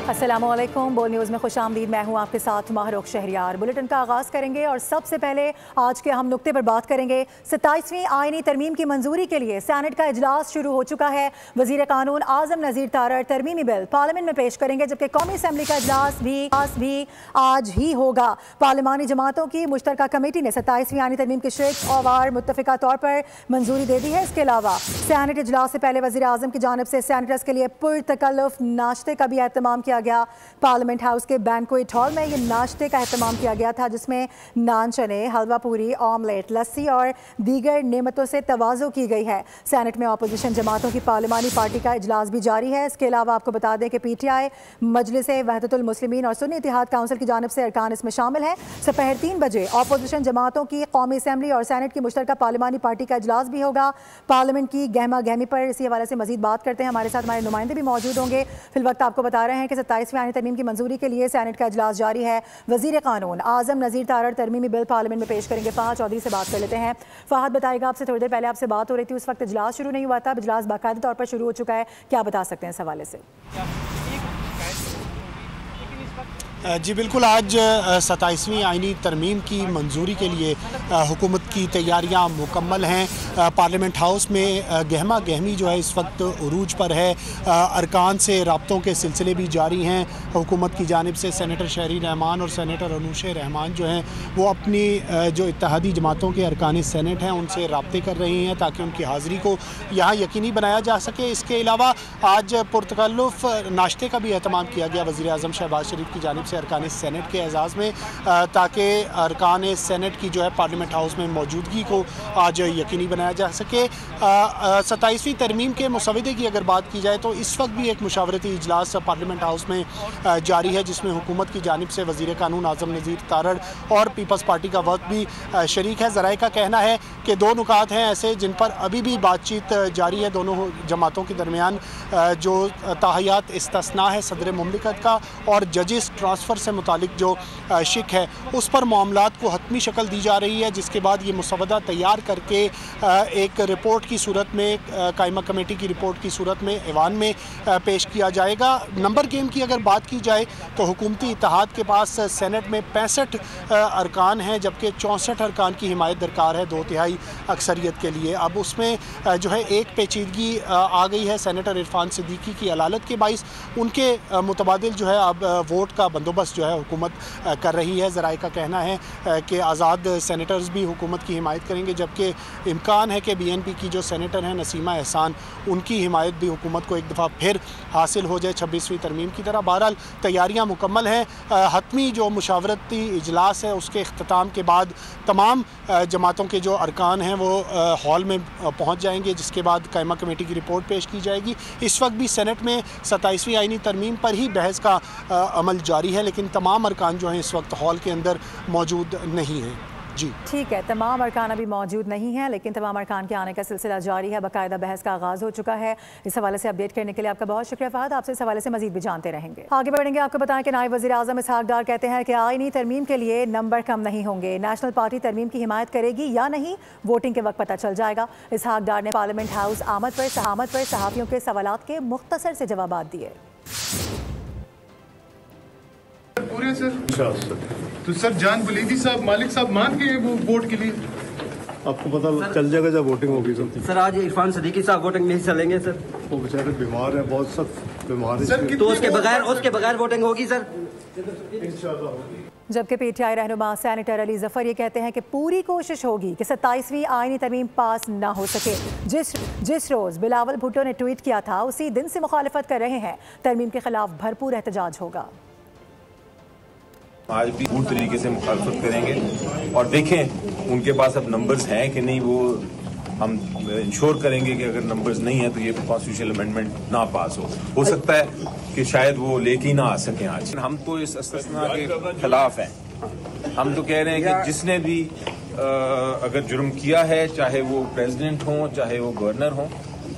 अस्सलामुअलैकुम। बोल न्यूज़ में खुशामदीद। मैं हूं आपके साथ माहरुख शहरियार। बुलेटिन का आगाज़ करेंगे और सबसे पहले आज के अहम नुक्ते पर बात करेंगे। 27वीं आईनी तरमीम की मंजूरी के लिए सेनेट का इजलास शुरू हो चुका है। वज़ीर कानून आज़म नज़ीर तारड़ तरमीमी बिल पार्लियामेंट में पेश करेंगे, जबकि कौमी असम्बली का इजलास भी आज ही होगा। पार्लिमानी जमातों की मुश्तरका कमेटी ने 27वीं आईनी तरमीम की शिक और वार मुत्तफ़िका तौर पर मंजूरी दे दी है। इसके अलावा सेनेट इजलास से पहले वज़ीर आज़म की जानिब से सेनेटर्स के लिए पुरतकल्लुफ़ नाश्ते का भी एहतमाम किया गया। पार्लियामेंट हाउस के बैंक्वेट हॉल में ये नाश्ते का एहतमाम किया गया था, जिसमें नान चने, हलवा पूरी, ऑमलेट, लस्सी और दीगर नेमतों से तवाज़ो की गई है। सेनेट में अपोजिशन जमातों की पार्लिमानी पार्टी का इजलास भी जारी है। इसके अलावा आपको बता दें कि PTI, मजलिस वहदतुल मुस्लिमीन और सुन्नी इत्तेहाद काउंसिल की जानिब से अरकान इसमें शामिल हैं। दोपहर 3 बजे अपोजिशन जमातों की कौमी असम्बली और सेनेट की मुश्तरका पार्लिमानी पार्टी का इजलास भी होगा। पार्लियामेंट की गहमा गहमी पर इसी हवाले से मजीद बात करते हैं। हमारे साथ हमारे नुमाइंदे भी मौजूद होंगे। फिल वक्त आपको बता रहे हैं कि 27वीं आईनी तरमीम की मंजूरी के लिए सेनेट का इजलास जारी है। वज़ीर कानून आज़म नज़ीर तारड़ तरमीमी बिल पार्लियामेंट में पेश करेंगे। फ़हाद चौधरी से बात कर लेते हैं। फ़हाद, बताएगा, आपसे थोड़ी देर पहले आपसे बात हो रही थी, उस वक्त इजलास शुरू नहीं हुआ था, अब इजलास बाकायदा तौर पर शुरू हो चुका है, क्या बता सकते हैं इस हवाले से? जी बिल्कुल, आज 27वीं आईनी तरमीम की मंजूरी के लिए हुकूमत की तैयारियां मुकम्मल हैं। पार्लियामेंट हाउस में गहमा गहमी जो है इस वक्त उरूज पर है। अरकान से राब्तों के सिलसिले भी जारी हैं। हुकूमत की जानिब से सेनेटर शहरी रहमान और सेनेटर अनूशे रहमान जो हैं वो अपनी जो इत्तेहादी जमातों के अरकान सेनेट हैं उनसे राब्ते कर रही हैं ताकि उनकी हाज़िरी को यहाँ यकीनी बनाया जा सके। इसके अलावा आज पुरतकल्लुफ़ नाश्ते का भी एहतमाम किया गया वज़ीर आज़म शहबाज शरीफ की जानिब से अरकान सेनेट के एजाज़ में, ताकि अरकान सेनेट की जो है पार्लियामेंट हाउस में मौजूदगी को आज यकीनी बनाया जा सके। 27वीं तरमीम के मुसवदे की अगर बात की जाए तो इस वक्त भी एक मुशावरती इजलास पार्लियामेंट हाउस में जारी है, जिसमें हुकूमत की जानिब से वज़ीर कानून आज़म नज़ीर तारड़ और पीपल्स पार्टी का वक्त भी शरीक है। ज़राए का कहना है कि दो नुकात हैं ऐसे जिन पर अभी भी बातचीत जारी है दोनों जमातों के दरमियान। जो ताहयात इस्तिस्ना है सदर मुमलिकत का और जजिस ट्रांसफ़र से मुतालिक जो शिक है उस पर मामलात को हतमी शक्ल दी जा रही है, जिसके बाद ये मुसवदा तैयार करके एक रिपोर्ट की सूरत में, कायमा कमेटी की रिपोर्ट की सूरत में ऐवान में पेश किया जाएगा। नंबर गेम की अगर बात की जाए तो हुकूमती इत्तेहाद के पास सेनेट में 65 अरकान हैं, जबकि 64 अरकान की हिमायत दरकार है 2/3 अक्सरियत के लिए। अब उसमें जो है एक पेचीदगी आ गई है सेनेटर इरफान सिद्दीकी की अलालत के बाइस। उनके मुतबादिल जो है अब वोट का बंदोबस्त जो है हुकूमत कर रही है। ज़राए का कहना है कि आज़ाद सेनेटर्स भी हुकूमत की हिमायत करेंगे, जबकि इम्कान है कि BNP की जो सेनेटर हैं नसीमा एहसान, उनकी हिमायत भी हुकूमत को एक दफ़ा फिर हासिल हो जाए 26वीं तरमीम की तरह। बहरहाल तैयारियाँ मुकम्मल हैं। हतमी जो मुशावरती इजलास है उसके अख्ताम के बाद तमाम जमातों के जो अरकान हैं वो हॉल में पहुँच जाएंगे, जिसके बाद कायमा कमेटी की रिपोर्ट पेश की जाएगी। इस वक्त भी सेनेट में 27वीं आईनी तरमीम पर ही बहस का अमल जारी है, लेकिन तमाम अरकान जो हैं इस वक्त हॉल के अंदर मौजूद नहीं हैं। जी ठीक है, तमाम अरकान अभी मौजूद नहीं हैं, लेकिन तमाम अरकान के आने का सिलसिला जारी है। बाकायदा बहस का आगाज़ हो चुका है। इस हवाले से अपडेट करने के लिए आपका बहुत शुक्रिया फ़हद। आपसे इस हवाले से मजीद भी जानते रहेंगे। आगे बढ़ेंगे। आपको बताएं कि नायब वज़ीर आज़म इसहाक़ डार कहते हैं कि आईनी तरमीम के लिए नंबर कम नहीं होंगे। नेशनल पार्टी तरमीम की हिमायत करेगी या नहीं, वोटिंग के वक्त पता चल जाएगा। इसहाक़ डार ने पार्लियामेंट हाउस आमद पर सहाफ़ियों के सवालात के मुख्तसर से जवाबात दिए। पूरे सर तो सर जान बुलेदी साहब मालिक साहब मान गए वो वोट के लिए? आपको पता चल जाएगा जब वोटिंग होगी। सर आज इरफान सिद्दीकी साहब वोटिंग नहीं चलेंगे सर, वो बेचारे बीमार हैं, बहुत सख्त बीमार है, तो उसके बगैर वोटिंग होगी सर इंशाल्लाह। जबकि PTI रहनुमा सेनेटर अली जफर ये कहते हैं कि पूरी कोशिश होगी कि 27वीं आईनी तरमीम पास ना हो सके। जिस रोज़ बिलावल भुट्टो ने ट्वीट किया था उसी दिन से मुखालफत कर रहे हैं। तरमीम के खिलाफ भरपूर एहतजाज होगा। आज भी पूरी तरीके से मुखालफत करेंगे और देखें उनके पास अब नंबर्स हैं कि नहीं। वो हम इंश्योर करेंगे कि अगर नंबर्स नहीं है तो ये कॉन्स्टिट्यूशनल अमेंडमेंट ना पास हो सकता है कि शायद वो लेके ही ना आ सकें। आज हम तो इस इस्तिस्ना के खिलाफ हैं। हम तो कह रहे हैं कि जिसने भी अगर जुर्म किया है, चाहे वो प्रेसिडेंट हो चाहे वो गवर्नर हो,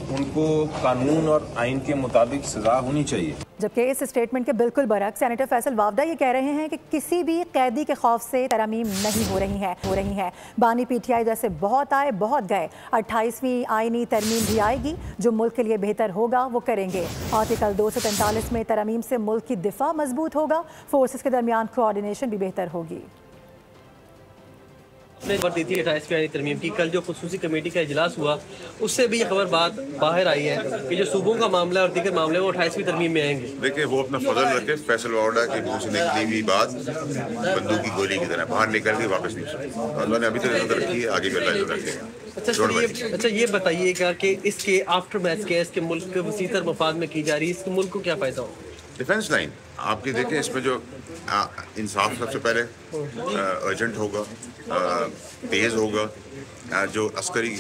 उनको कानून और आइन के मुताबिक सजा होनी चाहिए। जबकि इस स्टेटमेंट के बिल्कुल बरक्स सेनेटर फैसल वावदा ये कह रहे हैं कि किसी भी कैदी के खौफ से तरमीम नहीं हो रही है। बानी पीटीआई जैसे बहुत आए बहुत गए, 28वीं आईनी तरमीम भी आएगी जो मुल्क के लिए बेहतर होगा वो करेंगे। आर्टिकल 243 में तरमीम से मुल्क की दिफा मजबूत होगा, फोर्सेस के दरमियान कोऑर्डिनेशन भी बेहतर होगी। ने खबर दी थी 28वीं आईनी तरमीम की। कल जो खुसूसी कमेटी का इजलास हुआ उससे भी ये खबर बाहर आई है कि जो सूबों का मामला और दीगर मामले वो 28वीं तरमीम में आएंगे। देखिए, वो अपना फजल रखे। फैसल वावड़ा की मुंह से निकली हुई बात बंदूक की गोली की तरह बाहर निकल के वापस नहीं सुनी। अल्लाह ने अभी तक नजर रखी है, आगे भी अल्लाह नजर रखेगा। अच्छा ये बताइएगा कि इसके आफ्टर मैच केस के मुल्क के वसीतर मफाद में की जा रही है, इसके मुल्क को क्या फायदा हो? डिफेंस लाइन आपकी देखें, इसमें जो इंसाफ सबसे पहले अर्जेंट होगा, तेज होगा। जो अस्करी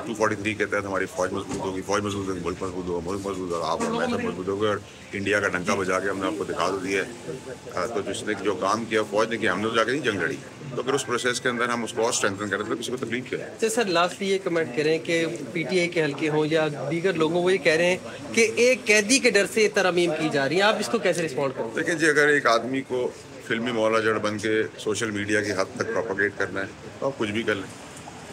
243 के तहत हमारी फौज मजबूत होगी, फौज मजबूत होगी, मुल्क मजबूत होगा, मुल्क मजबूत होगा, आप और मैं सब मजबूत होगा। और इंडिया का डंका बजा के हमने आपको दिखा दिया है। तो जिसने जो काम किया फौज ने किया, हमने तो जाकर नहीं जंग लड़ी। तो फिर उस प्रोसेस के अंदर हम उसको और स्ट्रेंथन करें तो किसी को तकलीफ करें। तो सर लास्टली ये कमेंट करें कि पीटीआई के हल्के हों या दीगर लोगों, वो ये कह रहे हैं कि एक कैदी के डर से तरमीम की जा रही है, आप इसको कैसे रिस्पॉन्ड करें? देखिए जी, अगर एक आदमी को फिल्मी मौला जड़ बन के सोशल मीडिया की हद तक प्रोपोगेट करना है तो आप कुछ भी कर लें,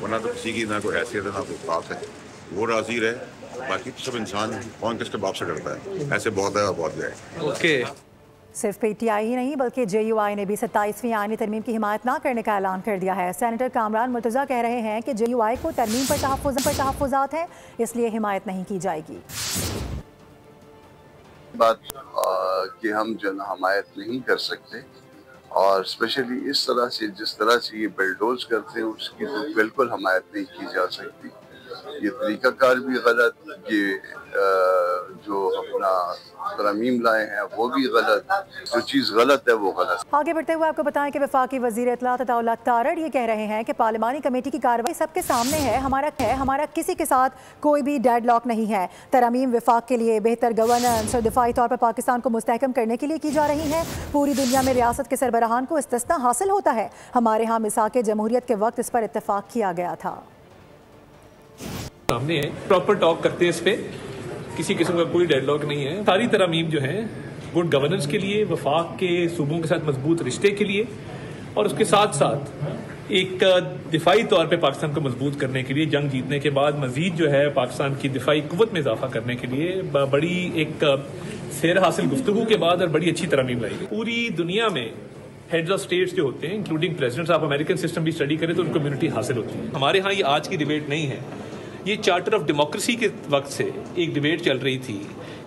वरना तो किसी की ना कोई हैसियत है ना कोई बात है। वो राजी रहे, बाकी तो सब इंसान कौन किसके बाप से डरता है। ऐसे बहुत है और बहुत गए। ओके, सिर्फ पीटीआई ही नहीं बल्कि जेयूआई ने भी 27वीं आईनी तरमीम की हिमायत ना करने का ऐलान कर दिया है। सेनेटर कामरान मुर्तज़ा कह रहे हैं कि जेयूआई को तरमीम पर तहफ़्फ़ुज़ात हैं, इसलिए हिमायत नहीं की जाएगी। बात कि हम जो हमायत नहीं कर सकते, और स्पेशली इस तरह से जिस तरह से ये बिल्डोज करते हैं उसकी तो बिल्कुल हमायत नहीं की जा सकती। ये तरीकाकार भी गलत, ये जो अपना तरमीम लाए हैं वो भी गलत, जो चीज़ गलत है वो गलत। आगे बढ़ते हुए आपको बताएं कि वफाकी वज़ीर इत्तलात अताउल्लाह तारड़ ये कह रहे हैं कि पार्लिमानी कमेटी की कार्रवाई सबके सामने है, हमारा किसी के साथ कोई भी डेडलॉक नहीं है। तरमीम वफाक के लिए बेहतर गवर्नेंस और दिफाई तौर पर पाकिस्तान को मुस्तहकम करने के लिए की जा रही है। पूरी दुनिया में रियासत के सरबराहान को इस्तिस्ना हासिल होता है। हमारे यहाँ मिसाक जमहूरियत के वक्त इस पर इत्तेफाक किया गया था। सामने है, प्रॉपर टॉक करते हैं इस पे, किसी किस्म का कोई डेडलॉक नहीं है। सारी तरमीम जो है गुड गवर्नेंस के लिए, वफाक के सूबों के साथ मजबूत रिश्ते के लिए, और उसके साथ साथ एक दिफाई तौर पे पाकिस्तान को मजबूत करने के लिए, जंग जीतने के बाद मजीद जो है पाकिस्तान की दिफाई कुव्वत में इजाफा करने के लिए बड़ी एक सैर हासिल गुफ्तगू के बाद और बड़ी अच्छी तरमीम लाई गई। पूरी दुनिया में हेड्स ऑफ स्टेट्स जो होते हैं, इंक्लूडिंग प्रेसिडेंट्स, आप अमेरिकन सिस्टम भी स्टडी करें तो उनको इम्यूनिटी हासिल होती है। हमारे यहाँ ये आज की डिबेट नहीं है, ये चार्टर ऑफ डेमोक्रेसी के वक्त से एक डिबेट चल रही थी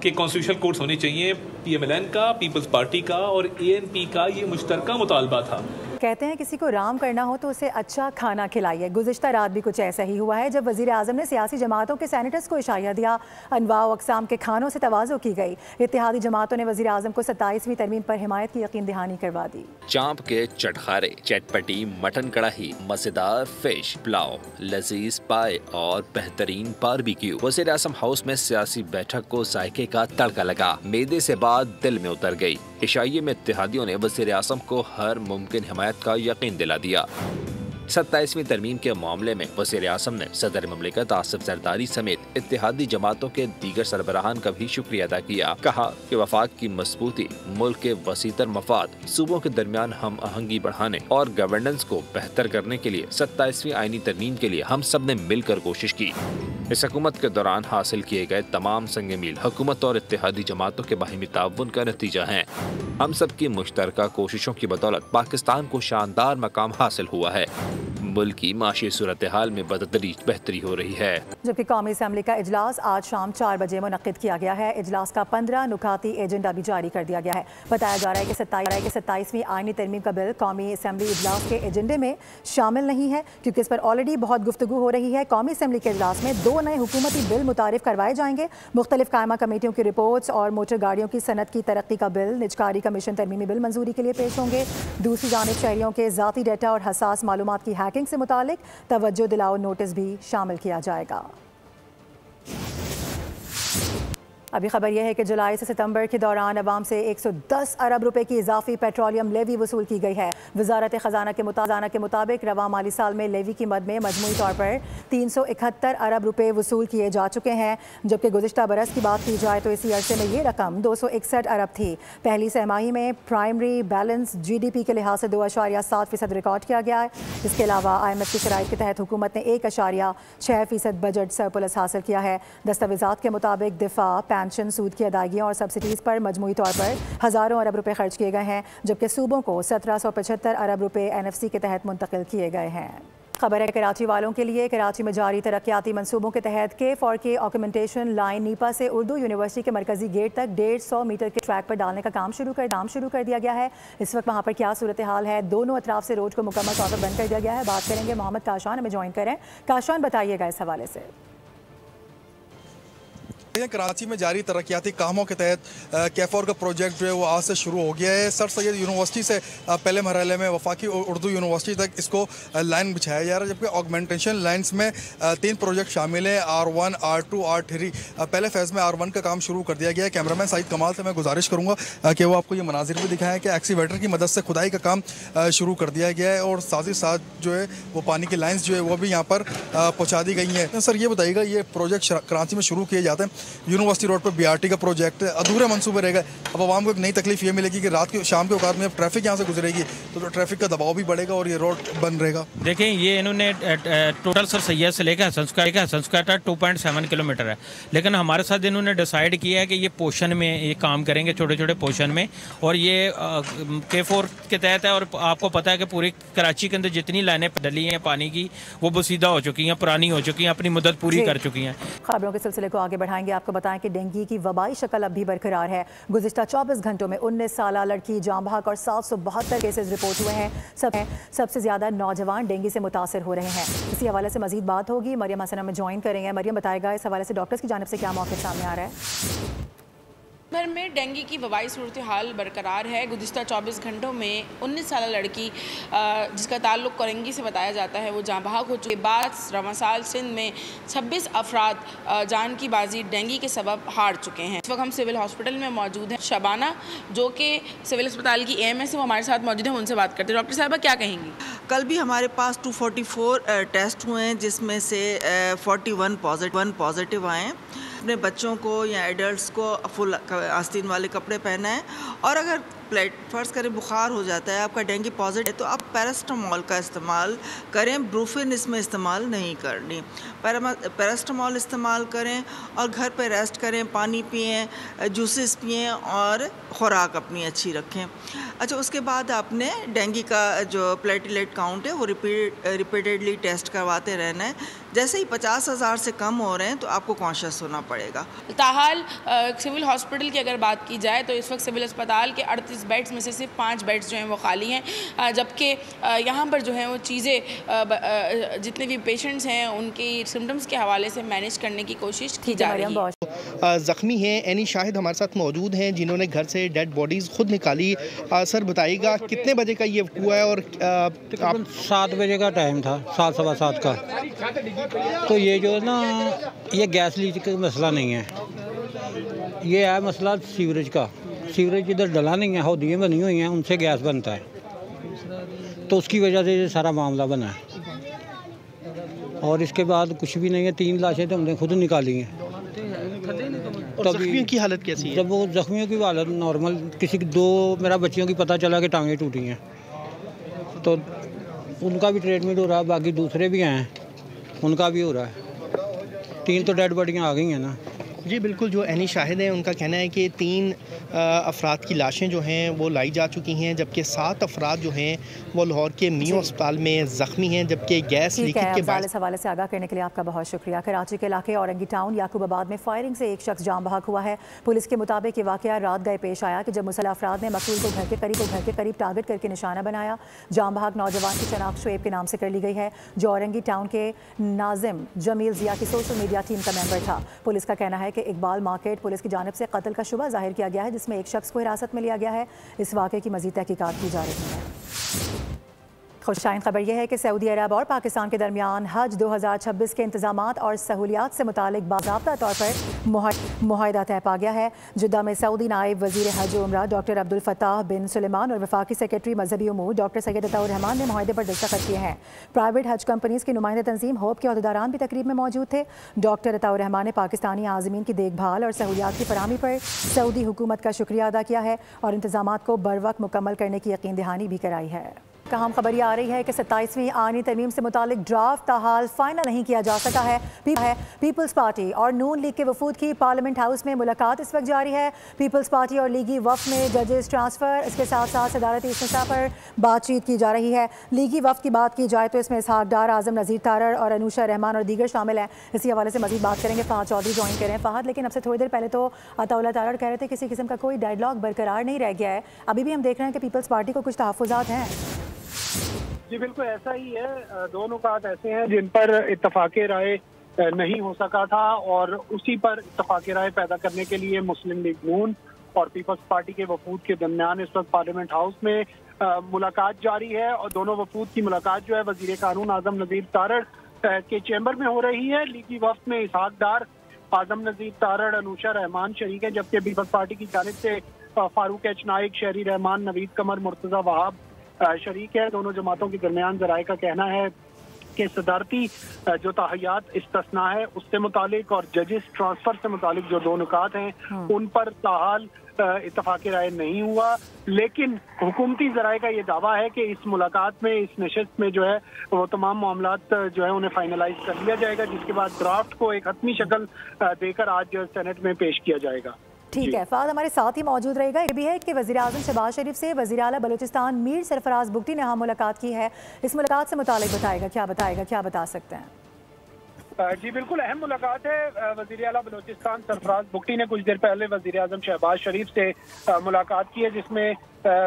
कि कॉन्स्टिट्यूशनल कोर्ट्स होने चाहिए। पीएमएलएन का, पीपल्स पार्टी का और एएनपी का ये मुश्तरका मुतालबा था। कहते हैं किसी को राम करना हो तो उसे अच्छा खाना खिलाइए। गुज़िश्ता रात भी कुछ ऐसा ही हुआ है जब वज़ीर आज़म ने सियासी जमातों के सेनेटर्स को इशारा दिया। अनवा व अक़साम के खानों से तवाज़ो की गई। इत्तेहादी जमातों ने वज़ीर आज़म को 27वीं तरमीम पर हिमायत की यकीन दहानी करवा दी। चांप के चटखारे, चटपटी मटन कढ़ाई, मज़ेदार फिश, पुलाव, लजीज पाए और बेहतरीन बारबेक्यू। वज़ीर आज़म हाउस में सियासी बैठक को जायके का तड़का लगा, मेदे से बात दिल में उतर गई। इशाइये में इत्तेहादियों ने वज़ीर आज़म को हर मुमकिन हिमायत का यकीन दिला दिया। 27वीं तरमीम के मामले में वज़ीर आज़म ने सदर ममलिकत आसिफ जरदारी समेत इत्तेहादी जमातों के दीगर सरबराहान का भी शुक्रिया अदा किया। कहा कि वफाक की मजबूती, मुल्क के वसीतर मफाद, सूबों के दरमियान हम आहंगी बढ़ाने और गवर्नेंस को बेहतर करने के लिए 27वीं आईनी तरमीम के लिए हम सब ने मिलकर कोशिश की। इस हुकूमत के दौरान हासिल किए गए तमाम संग मील हुकूमत और इत्तेहादी जमातों के बाहिमी ताउन का नतीजा है। हम सब की मुश्तरका कोशिशों की बदौलत पाकिस्तान को शानदार मकाम हासिल हुआ है। मुल्क की माशी सूरत हाल में बदतरीज बेहतरी हो रही है। जबकि कौमी असम्बली का इजलास आज शाम 4 बजे मुनक्किद किया गया है। इजलास का 15 नुकाती एजेंडा भी जारी कर दिया गया है। बताया जा रहा है कि 27वीं आईनी तरमीम का बिल कौमी असम्बली इजलास के एजेंडे में शामिल नहीं है, क्योंकि इस पर ऑलरेडी बहुत गुफ्तगू हो रही है। कौमी असम्बली के इजलास में 2 नए हुकूमती बिल मुतारिफ करवाए जाएंगे। मुख्तलिफ कायमा कमेटियों की रिपोर्ट्स और मोटर गाड़ियों की सनत की तरक्की का बिल, निजकारी कमीशन तरमीमी बिल मंजूरी के लिए पेश होंगे। दूसरी जानिब शहरियों के ज़ाती डाटा और हसास मालूमात की हैकिंग से मुतालिक तवज्जो दिलाओ नोटिस भी शामिल किया जाएगा। अभी खबर यह है कि जुलाई से सितंबर के दौरान अवाम से 110 अरब रुपए की इजाफी पेट्रोलियम लेवी वसूल की गई है। वजारत खजाना के मुताबिक रवा माली साल में लेवी की मद में मजमूई तौर पर 371 अरब रुपए वसूल किए जा चुके हैं, जबकि गुज़िश्ता बरस की बात की जाए तो इसी अरसे में ये रकम 261 अरब थी। पहली सहमाही में प्राइमरी बैलेंस GDP के लिहाज से 2.7% रिकॉर्ड किया गया है। इसके अलावा IMF की शराइत के तहत हुकूमत ने 1.6% बजट सरप्लस हासिल किया है। दस्तावेज़ात के मुताबिक दिफा, पेंशन, सूद की अदायगियों और सब्सिडीज़ पर मजमूई तौर पर हज़ारों अरब रुपए खर्च किए गए हैं, जबकि सूबों को 1775 अरब रुपए NFC के तहत मुंतकिल किए गए हैं। खबर है कराची वालों के लिए। कराची में जारी तरक्याती मंसूबों के तहत K4K ऑक्यूमेंटेशन लाइन नीपा से उर्दू यूनिवर्सिटी के मरकजी गेट तक 150 मीटर के ट्रैक पर डालने का काम शुरू कर दिया गया है। इस वक्त वहाँ पर क्या सूरत हाल है? दोनों अतराफ से रोड को मुकम्मल तौर पर बंद कर दिया गया है। बात करेंगे मोहम्मद काशान, हमें ज्वाइन करें। काशान, बताइएगा इस हवाले से। कराची में जारी तरक्याती कामों के तहत K4 का प्रोजेक्ट जो है वो आज से शुरू हो गया है। सर सैयद यूनिवर्सिटी से पहले मरहले में वफाकी उर्दू यूनिवर्सिटी तक इसको लाइन बिछाया जा रहा है, जबकि ऑगमेंटेशन लाइन्स में 3 प्रोजेक्ट शामिल हैं, R1, R2, R3। पहले फेज़ में R1 का काम शुरू कर दिया गया है। कैमरामैन साइद कमाल से मैं गुजारिश करूँगा कि वो आपको ये मनाजिर भी दिखाएं कि एक्सीवेटर की मदद से खुदाई का काम शुरू कर दिया गया है और साथ ही साथ जो है वो पानी की लाइन्स जो है वो भी यहाँ पर पहुँचा दी गई हैं। सर ये बताइएगा, ये प्रोजेक्ट कराची में शुरू किए जाते हैं, यूनिवर्सिटी रोड पर BRT का प्रोजेक्ट है, अधूरे मंसूबे रहेगा। अब आवाम को एक नई तकलीफ ये मिलेगी कि रात के शाम के औकात में अब ट्रैफिक यहाँ से गुजरेगी तो ट्रैफिक का दबाव भी बढ़ेगा और ये रोड बंद रहेगा। देखें, ये इन्होंने टोटल सर सैयद से लेकर हसन स्क्वायर तक 2.7 किलोमीटर है, लेकिन हमारे साथ इन्होंने डिसाइड किया है कि ये पोर्शन में ये काम करेंगे, छोटे छोटे पोर्शन में। और ये K4 के तहत है और आपको पता है कि पूरी कराची के अंदर जितनी लाइनें डली हैं पानी की वो बसीदा हो चुकी हैं, पुरानी हो चुकी हैं, अपनी मुद्दत पूरी कर चुकी हैं। खबरों के सिलसिले को आगे बढ़ाएंगे। आपको बताएं कि डेंगू की वबाई शक्ल अब भी बरकरार है। गुज़िश्ता 24 घंटों में 19 साल लड़की जाम बहक और 772 केसेस रिपोर्ट हुए हैं। सबसे ज़्यादा नौजवान डेंगू से मुतासर हो रहे हैं। इसी हवाले से मजीद बात होगी। मरियम हसन में ज्वाइन करेंगे। मरियम, बताएगा इस हवाले से डॉक्टर्स की जानिब से क्या मौक़िफ़ सामने आ रहा है? भर में डेंगू की वबाई सूरत हाल बरकरार है। गुज़िश्ता 24 घंटों में 19 साल लड़की जिसका ताल्लुक़ कोरंगी से बताया जाता है वो जाँ बहक हो चुकी। बाद रवा साल सिंध में 26 अफराद जान की बाजी डेंगू के सबब हार चुके हैं। इस वक्त हम सिविल हॉस्पिटल में मौजूद हैं। शबाना जो कि सिविल अस्पताल की AMS है वो हमारे साथ मौजूद है, उनसे बात करते हैं। डॉक्टर साहबा, क्या कहेंगी? कल भी हमारे पास 244 टेस्ट हुए हैं, जिसमें से 41 पॉजिटिव आए हैं। अपने बच्चों को या एडल्ट्स को फुल आस्तीन वाले कपड़े पहनाएं और अगर फ़र्ज़ करें बुखार हो जाता है, आपका डेंगू पॉजिटिव है, तो आप पैरास्टामोल का इस्तेमाल करें। ब्रूफिन इसमें इस्तेमाल नहीं करनी। पैरास्टामोल इस्तेमाल करें और घर पे रेस्ट करें, पानी पिएं, जूसेस पिएं और ख़ुराक अपनी अच्छी रखें। अच्छा, उसके बाद आपने डेंगू का जो प्लेटलेट काउंट है वो रिपीटेडली टेस्ट करवाते रहना है। जैसे ही 50,000 से कम हो रहे हैं तो आपको कॉन्शियस होना पड़ेगा। ताहाल सिविल हॉस्पिटल की अगर बात की जाए तो इस वक्त सिविल अस्पताल के 38 बेड्स में से सिर्फ 5 बेड्स जो हैं वो खाली हैं, जबकि यहाँ पर जो है वो चीज़ें जितने भी पेशेंट्स हैं उनकी सिम्टम्स के हवाले से मैनेज करने की कोशिश की जा रही है। ज़ख्मी हैं एनी शाहिद हमारे साथ मौजूद हैं जिन्होंने घर से डेड बॉडीज़ खुद निकाली। सर बताइएगा कितने बजे का ये हुआ है? और 7 बजे का टाइम था, 7 सवा 7 का। तो ये जो है ना, ये गैस लीक का मसला नहीं है, ये है मसला सीवरेज का। सीवरेज इधर डला नहीं है, हौदियाँ बनी हुई हैं, उनसे गैस बनता है, तो उसकी वजह से ये सारा मामला बना है। और इसके बाद कुछ भी नहीं है। 3 लाशें तो हमने खुद निकाली हैं। और ज़ख्मियों की हालत कैसी है? जब वो ज़ख्मियों की हालत नॉर्मल, किसी 2 मेरा बच्चियों की पता चला कि टांगें टूटी हैं, तो उनका भी ट्रीटमेंट हो रहा है। बाकी दूसरे भी हैं, उनका भी हो रहा है। 3 तो डेड बॉडियाँ आ गई हैं ना। जी बिल्कुल, जो एनी शाहिद हैं उनका कहना है कि 3 अफराद की लाशें जो हैं वो लाई जा चुकी हैं, जबकि 7 अफराद जो हैं वो लाहौर के मियो अस्पताल में ज़ख्मी हैं, जबकि गैस लीकेज के बाद। इस हवाले से आगाह करने के लिए आपका बहुत शुक्रिया। कराची के इलाके औरंगी टाउन याकूबाबाद में फायरिंग से एक शख्स जाम बहक हुआ है। पुलिस के मुताबिक ये वाक़या रात गए पेश आया कि जब मुसल्लह अफराद ने मकसूद को घर के करीब टारगेट करके निशाना बनाया। जाम बहक नौजवान की शनाख्त शुएब के नाम से कर ली गई है, जो औरंगी टाउन के नाजिम जमील जिया की सोशल मीडिया टीम का मेंबर था। पुलिस का कहना है कि इकबाल मार्केट पुलिस की जानिब से कत्ल का शुबा जाहिर किया गया है, जिसमें एक शख्स को हिरासत में लिया गया है। इस वाक़े की मज़ीद तहकीकात की जा रही है। खुशशाइन खबर यह है कि सऊदी अरब और पाकिस्तान के दरमियान हज 2026 के इंतजामात और सहूलियात से मुतालिक बाज़ाब्ता तौर पर मुआहिदा तय पा गया है। जिद्दा में सऊदी नायब वज़ीर हज उम्रा डॉक्टर अब्दुल फताह बिन सुलेमान और वफाकी सेक्रेटरी मजहबी उमूर डॉक्टर सैयद अताउर रहमान ने मुआहिदे पर दस्तखत किए हैं। प्राइवेट हज कंपनीज़ की नुमाइंदा तंजीम होप के अहदेदारान भी तकरीब में मौजूद थे। डॉक्टर अताउर रहमान ने पाकिस्तानी आज़मीन की देखभाल और सहूलियात की फराहमी पर सऊदी हुकूमत का शुक्रिया अदा किया है और इंतजामात को बर वक्त मुकम्मल करने की यकीन दहानी भी कराई है। अहम खबर यह आ रही है कि 27वीं आईनी तरमीम से मुतालिक ड्राफ्ट ताहाल फाइनल नहीं किया जा सका है। पीपल्स पार्टी और नून लीग के वफूद की पार्लियामेंट हाउस में मुलाकात इस वक्त जारी है। पीपल्स पार्टी और लीगी वफ्द में जजेस ट्रांसफ़र, इसके साथ साथ सदारती इस्तिफ़ा पर बातचीत की जा रही है। लीगी वफ्द की बात की जाए तो इसमें इसहाक डार, आज़म नज़ीर तारड़ और अनुशा रहमान और दीगर शामिल हैं। इसी हवाले से मज़ीद बात करेंगे। फ़हाद चौधरी ज्वाइन करें। फ़हाद, लेकिन अब से थोड़ी देर पहले तो अताउल्लाह तारड़ कह रहे थे किसी किस्म का कोई डेडलॉक बरकरार नहीं रह गया है। अभी भी हम देख रहे हैं कि पीपल्स पार्टी को कुछ तहफ़्फ़ुज़ात हैं। जी बिल्कुल ऐसा ही है। दो नुकात ऐसे हैं जिन पर इत्तफाक़े राय नहीं हो सका था और उसी पर इत्तफाक़े राय पैदा करने के लिए मुस्लिम लीग नून और पीपल्स पार्टी के वफूद के दरमियान इस वक्त पार्लियामेंट हाउस में मुलाकात जारी है। और दोनों वफूद की मुलाकात जो है वज़ीर कानून आज़म नज़ीर तारड़ के चैम्बर में हो रही है। लीगी वफ्द में इसहाक डार, आज़म नज़ीर तारड़, अनुशा रहमान शरीक है, जबकि पीपल्स पार्टी की जानिब से फारूक एच नाइक, शहरी रहमान, नवीद कमर, मुर्तज़ा वहाब शरीक है। दोनों जमातों के दरमियान ज़राए का कहना है कि सदारती जो ताहियात इस्तिस्ना है उससे मुतालिक और जजेस ट्रांसफर से मुतालिक जो दो नुकात हैं उन पर ताहाल इत्तफाक़ राय नहीं हुआ। लेकिन हुकूमती ज़राए का ये दावा है कि इस मुलाकात में, इस नशिस्त में जो है वो तमाम मामलात जो है उन्हें फाइनलाइज कर लिया जाएगा, जिसके बाद ड्राफ्ट को एक हतमी शक्ल देकर आज सेनेट में पेश किया जाएगा। ठीक है, फ़ाद हमारे साथ ही मौजूद रहेगा। ये भी है कि वज़ीर आज़म शहबाज शरीफ से वज़ीर आला बलूचिस्तान मीर सरफराज बुगटी ने यहाँ मुलाकात की है। इस मुलाकात से मुतालिक बताएगा, क्या बता सकते हैं? जी बिल्कुल अहम मुलाकात है। वज़ीर आला बलूचिस्तान सरफराज बुगटी ने कुछ देर पहले वज़ीर आज़म शहबाज शरीफ से मुलाकात की है, जिसमें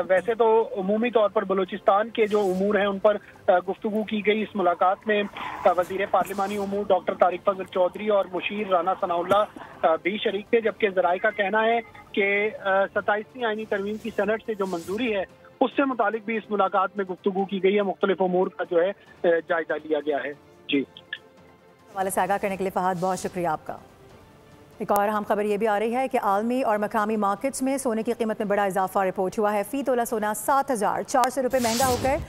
वैसे तो उमूमी तौर पर बलूचिस्तान के जो उमूर हैं उन पर गुफ्तगू की गई। इस मुलाकात में वज़ीर पार्लिमानी उमूर डॉक्टर तारिक फजल चौधरी और मुशीर राना सनाउल्लाह भी शरीक थे, जबकि ज़राए का कहना है कि 27वीं आईनी तरमीम की सेनेट से जो मंजूरी है उससे मुतालिक भी इस मुलाकात में गुफ्तगू की गई है। मुख्तलिफ उमूर का जो है जायजा लिया गया है। जी हवाले से आगाह करने के लिए फ़हाद बहुत शुक्रिया आपका। एक और अहम खबर ये भी आ रही है कि आलमी और मकामी मार्केट्स में सोने की कीमत में बड़ा इजाफा रिपोर्ट हुआ है। फ़ी तोला सोना 7,400 रुपये महंगा होकर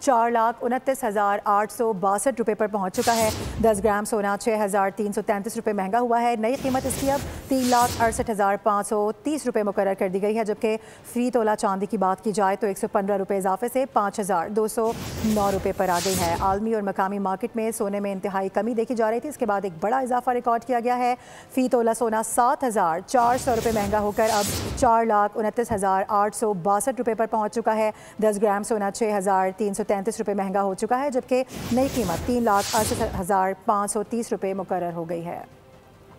4,29,862 रुपये पर पहुंच चुका है। 10 ग्राम सोना 6,333 रुपये महंगा हुआ है। नई कीमत इसकी अब 3,68,530 रुपये मुकर्रर कर दी गई है, जबकि फ़ी तोला चांदी की बात की जाए तो 115 रुपये इजाफे से 5,209 रुपये पर आ गई है। आलमी और मकामी मार्केट में सोने में इंतहाई कमी देखी जा रही थी, इसके बाद एक बड़ा इजाफा रिकॉर्ड किया गया है। फ़ी तोला सोना 7,400 रुपये महंगा होकर अब 4,29,862 रुपये पर पहुंच चुका है। 10 ग्राम सोना 6,333 रुपये महंगा हो चुका है, जबकि नई कीमत 3,68,530 रुपये मुकर्रर हो गई है।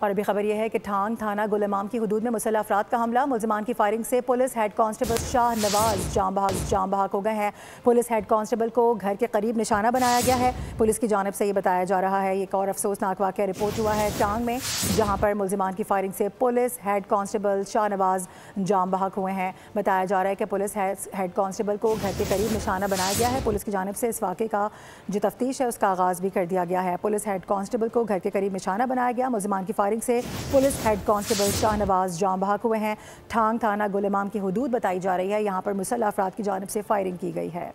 और अभी खबर यह है कि ठांग थाना गुल इमाम की हुदूद में मुसल्लह अफराद का हमला, मुलजमान की फायरिंग से police head constable Shah Nawaz जाम बहक हो गए हैं। पुलिस हेड कांस्टेबल को घर के करीब निशाना बनाया गया है। पुलिस की जानिब से ये बताया जा रहा है। एक और अफसोसनाक वाक़या रिपोर्ट हुआ है टांग में, जहाँ पर मुलजमान की फायरिंग से police head constable Shah Nawaz जाम बहक हुए हैं। बताया जा रहा है कि पुलिस हेड कांस्टेबल को घर के करीब निशाना बनाया गया है। पुलिस की जानिब से इस वाक़े का जो तफ्तीश है उसका आगाज़ भी कर दिया गया है। पुलिस हेड कांस्टेबल को घर के करीब निशाना बनाया गया। मुलजमान की फायरिंग से police head constable Shah Nawaz जाम बहक हुए हैं। ठांग थाना गुल इमाम की हुदूद बताई जा रही है, यहाँ पर मुसल्लह अफराद की जानिब से फायरिंग की गई है।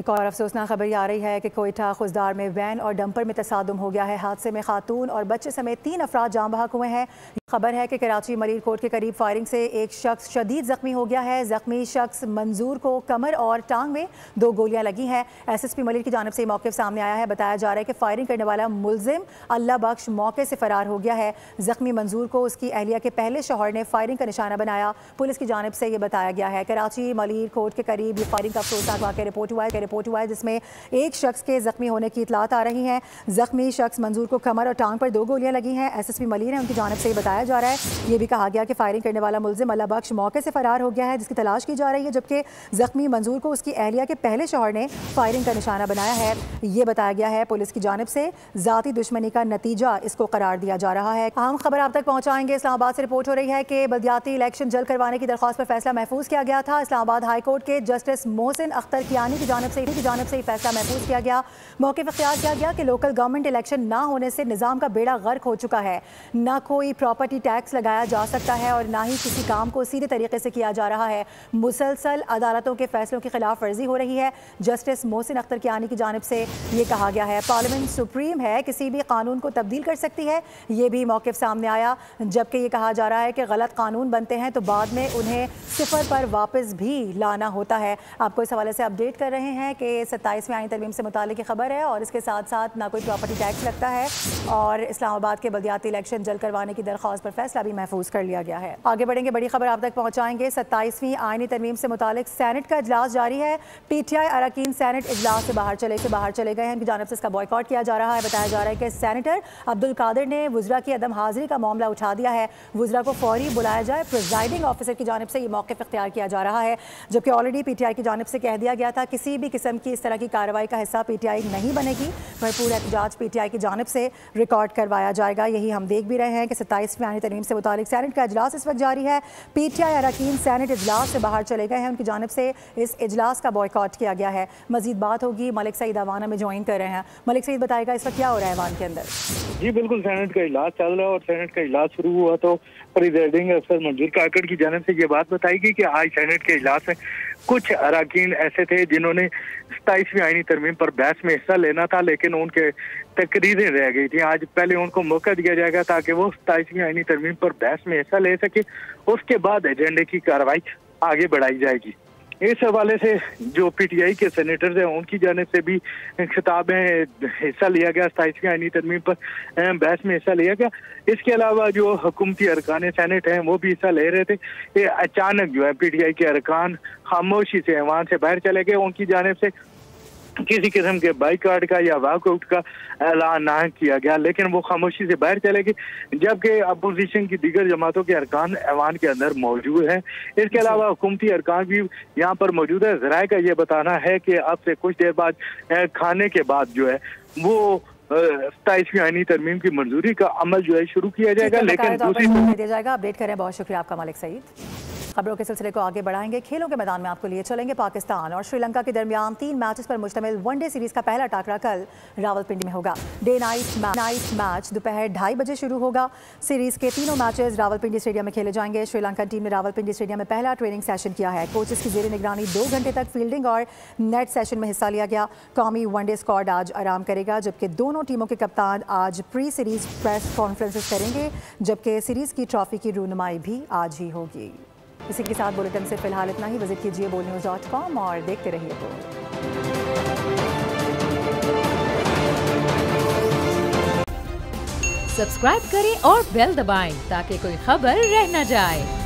एक और अफसोसनाक खबर ये आ रही है कि कोयटा खुजदार में वैन और डंपर में तसादुम हो गया है। हादसे में खातून और बच्चे समेत 3 अफराद जाम बहक हुए हैं। खबर है कि कराची मलिर कोट के करीब फायरिंग से एक शख्स शदीद जख्मी हो गया है। जख्मी शख्स मंजूर को कमर और टांग में 2 गोलियां लगी हैं। SSP मलिर की जानिब से मौके सामने आया है। बताया जा रहा है कि फायरिंग करने वाला मुलजिम अल्लाह बख्श मौके से फरार हो गया है। जख्मी मंजूर को उसकी अहलिया के पहले शौहर ने फायरिंग का निशाना बनाया। पुलिस की जानिब से ये बताया गया है। कराची मलिर कोट के करीब ये फायरिंग का अफसोसनाक वाक़या रिपोर्ट हुआ है, जिसमें एक शख्स के जख्मी होने की इतलात आ रही हैं। जख्मी शख्स मंजूर को कमर और टांग पर 2 गोलियां लगी हैं। SSP मलिर है, उनकी जानिब से बताया बताया जा रहा है। ये भी कहा गया कि फायरिंग करने वाला मुलजिम अल्लाह बख्श मौके से फरार हो गया है, जिसकी तलाश की जा रही है, जबकि जख्मी मंजूर को उसकी अहलिया के पहले शौहर ने फायरिंग का निशाना बनाया है। ये बताया गया है पुलिस की जानिब से जाती दुश्मनी का नतीजा इसको करार दिया जा रहा है। अहम खबर आप तक पहुंचाएंगे। इस्लामाबाद से रिपोर्ट हो रही है कि बलदियाती इलेक्शन जल्द करवाने की दरख्वास्त पर फैसला महफूज किया गया था। इस्लामाबाद हाई कोर्ट के जस्टिस मोहसिन अख्तर कियानी की जानिब से फैसला महफूज किया गया। मौके पर इख्तियार किया गया कि लोकल गवर्नमेंट इलेक्शन ना होने से निज़ाम का बेड़ा गर्क हो चुका है। ना कोई प्रॉपर्टी टैक्स लगाया जा सकता है और ना ही किसी काम को सीधे तरीके से किया जा रहा है। मुसलसल अदालतों के फैसलों की खिलाफ वर्जी हो रही है। जस्टिस मोहसिन अख्तर कियानी की जानिब से ये कहा गया है पार्लियामेंट सुप्रीम है, किसी भी कानून को तब्दील कर सकती है। ये भी मौक़िफ़ सामने आया, जबकि ये कहा जा रहा है कि गलत कानून बनते हैं तो बाद में उन्हें सिफर पर वापस भी लाना होता है। आपको इस हवाले से अपडेट कर रहे हैं कि 27वीं आईनी तरमीम से मुताल्लिक़ की खबर है और इसके साथ साथ ना कोई प्रॉपर्टी टैक्स लगता है और इस्लामाबाद के बलदियाती इलेक्शन जल्द करवाने की दरख्वास्त पर फैसला भी महफूज कर लिया गया है। आगे बढ़ेंगे, बड़ी खबर आप तक पहुँचाएंगे। 27वीं आईनी तरमीम से मुताल्लिक़ सैनेट का इजलास जारी है। PTI अरकान सैनेट इजलास से बाहर चले गए हैं। उनकी जानिब से इसका बॉयकॉट किया जा रहा है। बताया जा रहा है कि सैनेटर अब्दुल कादिर ने वुज़रा की अदम हाजिरी का मामला उठा दिया है। वुज़रा को फौरी बुलाया जाए, प्रिजाइडिंग ऑफिसर की जानिब से ये मौक़िफ़ इख्तियार किया जा रहा है, जबकि ऑलरेडी PTI की जानिब से कह दिया गया था किसी भी किस्म की इस तरह की कार्रवाई का हिस्सा PTI नहीं बनेगी। भरपूर एहतजाज PTI की जानिब से रिकॉर्ड करवाया जाएगा। यही हम देख भी रहे हैं कि 27वीं आईनी तरमीम से मुताल्लिक़ सैनेट का इजलास इस वक्त जारी है। PTI अरकान सैनेट इजलास से बाहर चले गए हैं। उनकी जानिब से इस इजलास का बॉयकॉट किया गया है। मजीद बात होगी, मलिक सईद अवाना में ज्वाइन कर रहे हैं। मलिक सईद बताएगा इस वक्त क्या हो रहा है अवान के अंदर। जी बिल्कुल, सेनेट का इजलास चल रहा है और सेनेट का इजलास शुरू हुआ तो प्रेसिडेंट अफसर मंजूर काकड़ की जानिब से ये बात बताई गई कि आज सेनेट के इजलास में कुछ अरकान ऐसे थे जिन्होंने 27वीं आईनी तरमीम पर बहस में हिस्सा लेना था, लेकिन उनके तकरीरें रह गई थी। आज पहले उनको मौका दिया जाएगा ताकि वो 27वीं आईनी तरमीम पर बहस में हिस्सा ले सके, उसके बाद एजेंडे की कार्रवाई आगे बढ़ाई जाएगी। इस हवाले से जो PTI के सेनेटर्स हैं उनकी जानिब से भी खिताब में हिस्सा लिया गया, 27वीं आईनी तरमीम पर बहस में हिस्सा लिया गया। इसके अलावा जो हुकूमती अरकान सेनेट हैं वो भी हिस्सा ले रहे थे। ये अचानक जो है PTI के अरकान खामोशी से ऐवान से बाहर चले गए। उनकी जानिब से किसी किस्म के बाइकाट का या वॉकआउट का ऐलान ना किया गया, लेकिन वो खामोशी से बाहर चले गए, जबकि अपोजिशन की दीगर जमातों के अरकान ऐवान के अंदर मौजूद हैं। इसके अलावा हुकूमती अरकान भी यहाँ पर मौजूद है। ज़राए का ये बताना है कि अब से कुछ देर बाद खाने के बाद जो है वो 27वीं आईनी तरमीम की मंजूरी का अमल जो है शुरू किया जाएगा, लेकिन दूसरी दिया जाएगा। अपडेट करें, बहुत शुक्रिया आपका मलिक सईद। खबरों के सिलसिले को आगे बढ़ाएंगे। खेलों के मैदान में आपको लिए चलेंगे। पाकिस्तान और श्रीलंका के दरमियान 3 मैचेस पर मुश्तमिल वनडे सीरीज का पहला टाकरा कल रावलपिंडी में होगा। डे नाइट मैच दोपहर 2:30 बजे शुरू होगा। सीरीज के तीनों मैचेस रावलपिंडी स्टेडियम में खेले जाएंगे। श्रीलंकन टीम ने रावलपिंडी स्टेडियम में पहला ट्रेनिंग सेशन किया है। कोचेस की जेर निगरानी 2 घंटे तक फील्डिंग और नेट सेशन में हिस्सा लिया गया। कौमी वनडे स्क्वाड आज आराम करेगा, जबकि दोनों टीमों के कप्तान आज प्री सीरीज प्रेस कॉन्फ्रेंसेस करेंगे, जबकि सीरीज की ट्रॉफी की रूनुमाई भी आज ही होगी। इसी के साथ बुलेटिन से फिलहाल इतना ही। विजिट कीजिए bolnews.com और देखते रहिए बोल। सब्सक्राइब करें और बेल दबाएं ताकि कोई खबर रह न जाए।